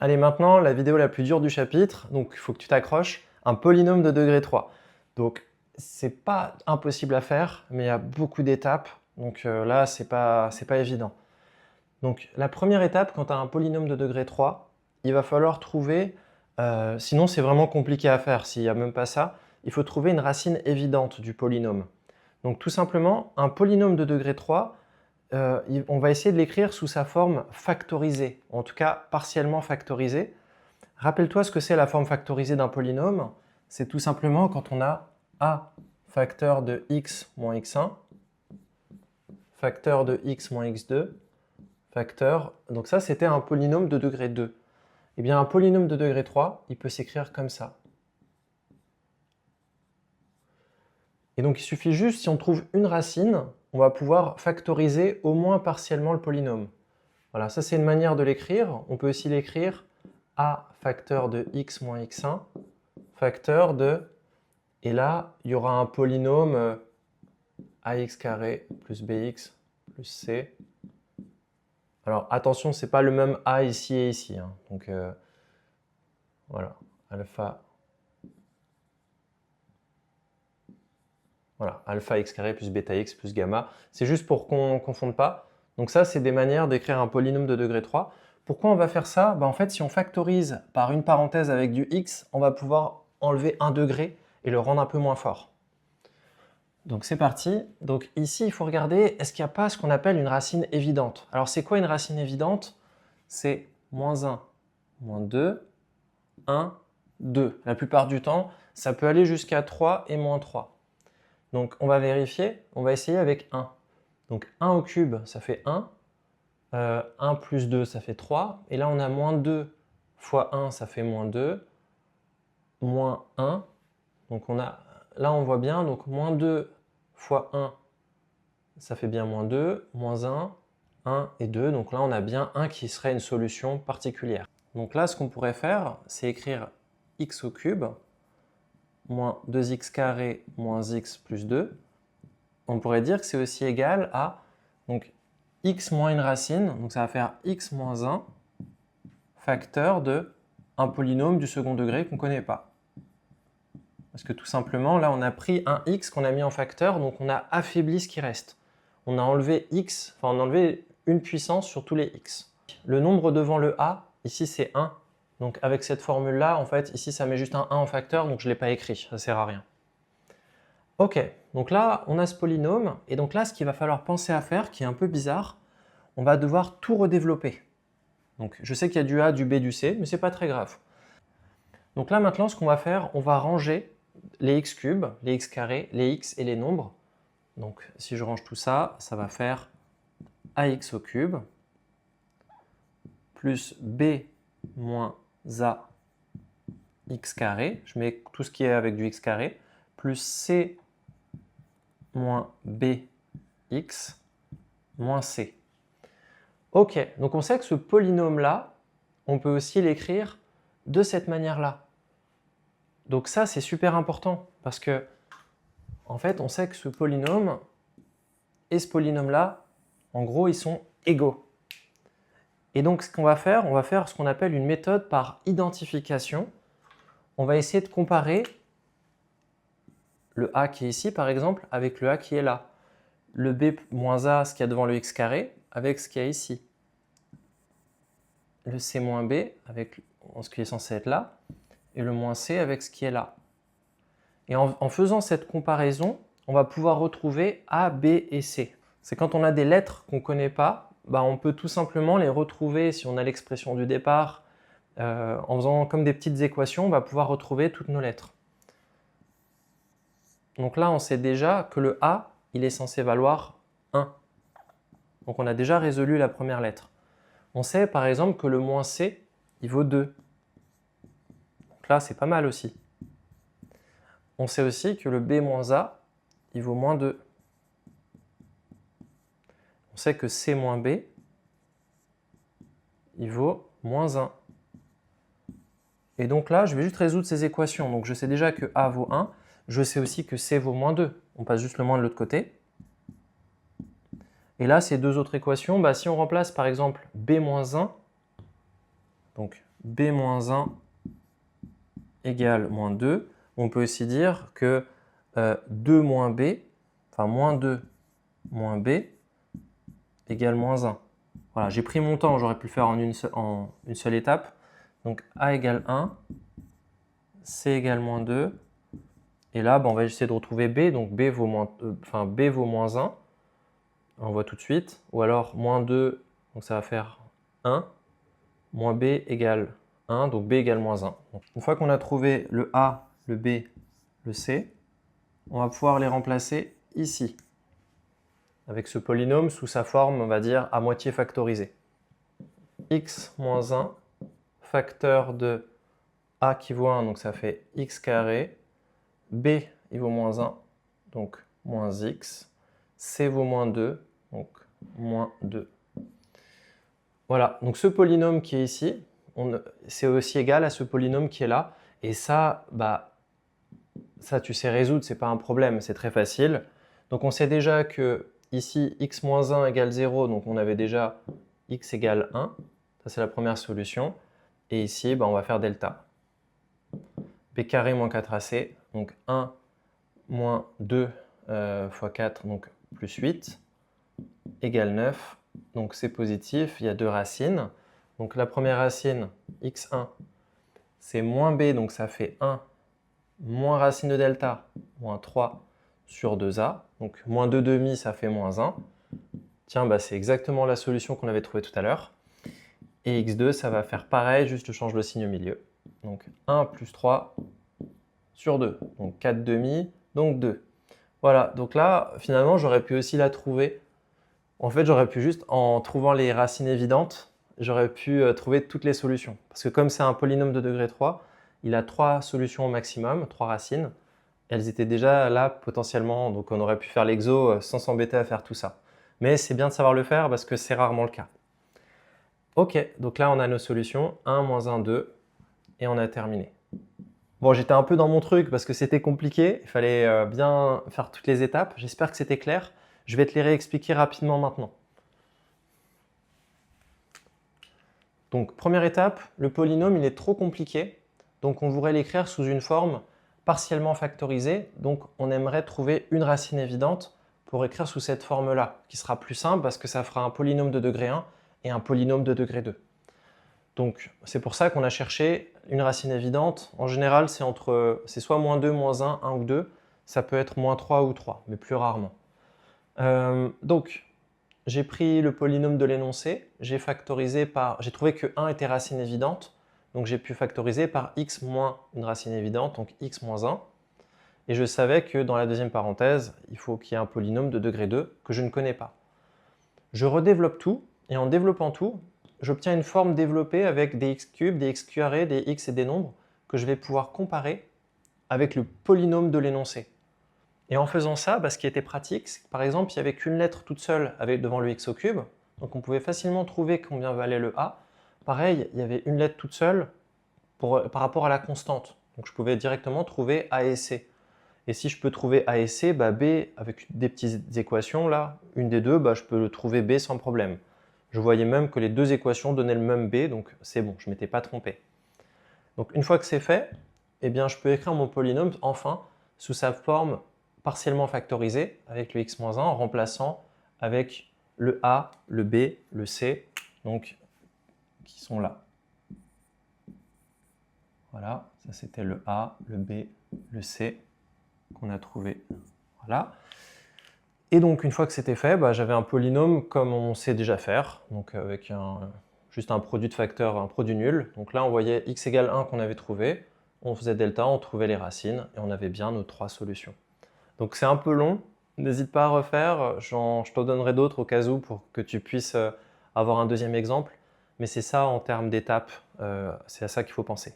Allez, maintenant, la vidéo la plus dure du chapitre, donc il faut que tu t'accroches, un polynôme de degré 3. Donc, c'est pas impossible à faire, mais il y a beaucoup d'étapes, donc là, c'est pas évident. Donc, la première étape, quand tu as un polynôme de degré 3, il va falloir trouver, sinon c'est vraiment compliqué à faire, s'il n'y a même pas ça, il faut trouver une racine évidente du polynôme. Donc, tout simplement, un polynôme de degré 3, on va essayer de l'écrire sous sa forme factorisée, en tout cas partiellement factorisée. Rappelle-toi ce que c'est la forme factorisée d'un polynôme. C'est tout simplement quand on a a facteur de x moins x1, facteur de x moins x2, facteur... Donc ça, c'était un polynôme de degré 2. Eh bien, un polynôme de degré 3, il peut s'écrire comme ça. Et donc, il suffit juste, si on trouve une racine, on va pouvoir factoriser au moins partiellement le polynôme. Voilà, ça c'est une manière de l'écrire. On peut aussi l'écrire a facteur de x moins x1, facteur de... Et là, il y aura un polynôme ax carré plus bx plus c. Alors attention, ce n'est pas le même a ici et ici. Hein. Donc voilà, alpha... Voilà, alpha x carré plus bêta x plus gamma. C'est juste pour qu'on ne confonde pas. Donc ça, c'est des manières d'écrire un polynôme de degré 3. Pourquoi on va faire ça? En fait, si on factorise par une parenthèse avec du x, on va pouvoir enlever un degré et le rendre un peu moins fort. Donc c'est parti. Donc ici, il faut regarder, est-ce qu'il n'y a pas ce qu'on appelle une racine évidente? Alors c'est quoi une racine évidente? C'est moins 1, moins 2, 1, 2. La plupart du temps, ça peut aller jusqu'à 3 et moins 3. Donc on va vérifier, on va essayer avec 1. Donc 1 au cube, ça fait 1. 1 plus 2, ça fait 3. Et là, on a moins 2 fois 1, ça fait moins 2. Moins 1. Donc là, on voit bien. Donc moins 2 fois 1, ça fait bien moins 2. Moins 1, 1 et 2. Donc là, on a bien 1 qui serait une solution particulière. Donc là, ce qu'on pourrait faire, c'est écrire x au cube moins 2x carré moins x plus 2. On pourrait dire que c'est aussi égal à donc, x moins une racine, donc ça va faire x moins 1 facteur de un polynôme du second degré qu'on ne connaît pas. Parce que tout simplement, là, on a pris un x qu'on a mis en facteur, donc on a affaibli ce qui reste. On a enlevé x, enfin on a enlevé une puissance sur tous les x. Le nombre devant le a, ici c'est 1. Donc avec cette formule-là, en fait, ici ça met juste un 1 en facteur, donc je ne l'ai pas écrit, ça ne sert à rien. Ok, donc là, on a ce polynôme, et donc là, ce qu'il va falloir penser à faire, qui est un peu bizarre, on va devoir tout redévelopper. Donc je sais qu'il y a du A, du B, du C, mais ce n'est pas très grave. Donc là, maintenant, ce qu'on va faire, on va ranger les x cubes, les x carrés, les x et les nombres. Donc si je range tout ça, ça va faire ax au cube plus b moins a x carré, je mets tout ce qui est avec du x carré, plus c moins bx moins c. Ok, donc on sait que ce polynôme-là, on peut aussi l'écrire de cette manière-là. Donc ça, c'est super important parce que, en fait, on sait que ce polynôme et ce polynôme-là, en gros, ils sont égaux. Et donc, ce qu'on va faire, on va faire ce qu'on appelle une méthode par identification. On va essayer de comparer le a qui est ici, par exemple, avec le a qui est là. Le b moins a, ce qu'il y a devant le x carré, avec ce qu'il y a ici. Le c moins b, avec ce qui est censé être là, et le moins c avec ce qui est là. Et en faisant cette comparaison, on va pouvoir retrouver a, b et c. C'est quand on a des lettres qu'on ne connaît pas, on peut tout simplement les retrouver, si on a l'expression du départ, en faisant comme des petites équations, on va pouvoir retrouver toutes nos lettres. Donc là, on sait déjà que le a, il est censé valoir 1. Donc on a déjà résolu la première lettre. On sait par exemple que le moins c, il vaut 2. Donc là, c'est pas mal aussi. On sait aussi que le b moins a, il vaut moins 2. On sait que c moins b, il vaut moins 1. Et donc là, je vais juste résoudre ces équations. Donc je sais déjà que a vaut 1. Je sais aussi que c vaut moins 2. On passe juste le moins de l'autre côté. Et là, ces deux autres équations, si on remplace par exemple b moins 1, donc b moins 1 égale moins 2. On peut aussi dire que 2 moins b, enfin moins 2 moins b égale moins 1. Voilà, j'ai pris mon temps, j'aurais pu le faire en une seule étape. Donc a égale 1, c égale moins 2. Et là, on va essayer de retrouver b, donc b vaut moins 1. On voit tout de suite. Ou alors moins 2, donc ça va faire 1. Moins b égale 1, donc b égale moins 1. Donc, une fois qu'on a trouvé le a, le b, le c, on va pouvoir les remplacer ici, avec ce polynôme sous sa forme, on va dire, à moitié factorisée. X moins 1, facteur de a qui vaut 1, donc ça fait x carré. B, il vaut moins 1, donc moins x. C vaut moins 2, donc moins 2. Voilà, donc ce polynôme qui est ici, c'est aussi égal à ce polynôme qui est là. Et ça, ça tu sais résoudre, c'est pas un problème, c'est très facile. Donc on sait déjà que ici, x moins 1 égale 0, donc on avait déjà x égale 1. Ça, c'est la première solution. Et ici, on va faire delta. B carré moins 4ac, donc 1 moins 2 fois 4, donc plus 8, égale 9. Donc c'est positif, il y a deux racines. Donc la première racine, x1, c'est moins b, donc ça fait 1, moins racine de delta, moins 3 sur 2a. Donc moins 2 demi, ça fait moins 1. Tiens, c'est exactement la solution qu'on avait trouvée tout à l'heure. Et x2, ça va faire pareil, juste je change le signe au milieu. Donc 1 plus 3 sur 2, donc 4 demi, donc 2. Voilà, donc là, finalement, j'aurais pu aussi la trouver. En fait, j'aurais pu juste, en trouvant les racines évidentes, j'aurais pu trouver toutes les solutions. Parce que comme c'est un polynôme de degré 3, il a 3 solutions au maximum, 3 racines. Elles étaient déjà là potentiellement, donc on aurait pu faire l'exo sans s'embêter à faire tout ça. Mais c'est bien de savoir le faire parce que c'est rarement le cas. Ok, donc là on a nos solutions, 1, moins 1, 2, et on a terminé. Bon, j'étais un peu dans mon truc parce que c'était compliqué, il fallait bien faire toutes les étapes. J'espère que c'était clair. Je vais te les réexpliquer rapidement maintenant. Donc, première étape, le polynôme, il est trop compliqué. Donc, on voudrait l'écrire sous une forme partiellement factorisée. Donc, on aimerait trouver une racine évidente pour écrire sous cette forme-là, qui sera plus simple parce que ça fera un polynôme de degré 1 et un polynôme de degré 2. Donc, c'est pour ça qu'on a cherché une racine évidente. En général, c'est soit moins 2, moins 1, 1 ou 2. Ça peut être moins 3 ou 3, mais plus rarement. Donc, j'ai pris le polynôme de l'énoncé, j'ai trouvé que 1 était racine évidente, donc j'ai pu factoriser par x moins une racine évidente, donc x moins 1. Et je savais que dans la deuxième parenthèse, il faut qu'il y ait un polynôme de degré 2 que je ne connais pas. Je redéveloppe tout, et en développant tout, j'obtiens une forme développée avec des x cubes, des x carrés, des x et des nombres que je vais pouvoir comparer avec le polynôme de l'énoncé. Et en faisant ça, ce qui était pratique, c'est que par exemple, il n'y avait qu'une lettre toute seule devant le x au cube, donc on pouvait facilement trouver combien valait le a. Pareil, il y avait une lettre toute seule par rapport à la constante, donc je pouvais directement trouver a et c. Et si je peux trouver a et c, b, avec des petites équations là, une des deux, je peux le trouver b sans problème. Je voyais même que les deux équations donnaient le même b, donc c'est bon, je ne m'étais pas trompé. Donc une fois que c'est fait, je peux écrire mon polynôme enfin sous sa forme partiellement factorisé avec le x-1 en remplaçant avec le a, le b, le c, donc qui sont là. Voilà, ça c'était le a, le b, le c qu'on a trouvé. Voilà. Et donc une fois que c'était fait, j'avais un polynôme comme on sait déjà faire, donc avec juste un produit de facteurs, un produit nul. Donc là on voyait x égale 1 qu'on avait trouvé, on faisait delta, on trouvait les racines et on avait bien nos 3 solutions. Donc c'est un peu long, n'hésite pas à refaire, je t'en donnerai d'autres au cas où pour que tu puisses avoir un deuxième exemple, mais c'est ça en termes d'étapes, c'est à ça qu'il faut penser.